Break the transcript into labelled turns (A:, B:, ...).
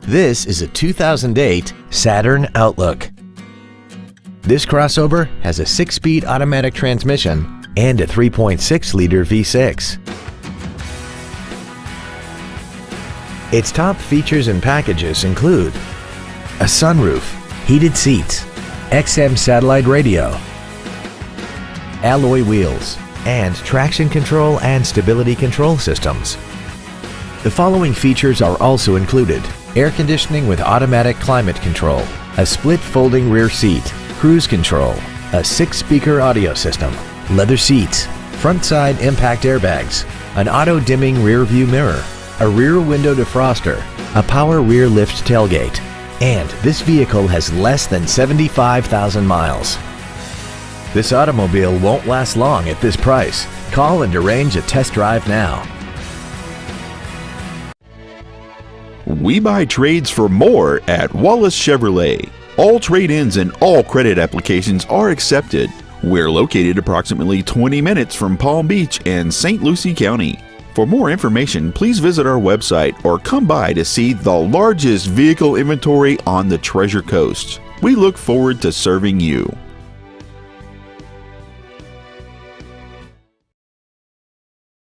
A: This is a 2008 Saturn Outlook. This crossover has a 6-speed automatic transmission and a 3.6-liter V6. Its top features and packages include a sunroof, heated seats, XM satellite radio, alloy wheels, and traction control and stability control systems. The following features are also included: air conditioning with automatic climate control, a split folding rear seat, cruise control, a 6-speaker audio system, leather seats, front side impact airbags, an auto dimming rear view mirror, a rear window defroster, a power rear lift tailgate, and this vehicle has less than 75,000 miles. This automobile won't last long at this price. Call and arrange a test drive now.
B: We buy trades for more at Wallace Chevrolet. All trade-ins and all credit applications are accepted. We're located approximately 20 minutes from Palm Beach and St. Lucie County. For more information, please visit our website or come by to see the largest vehicle inventory on the Treasure Coast. We look forward to serving you.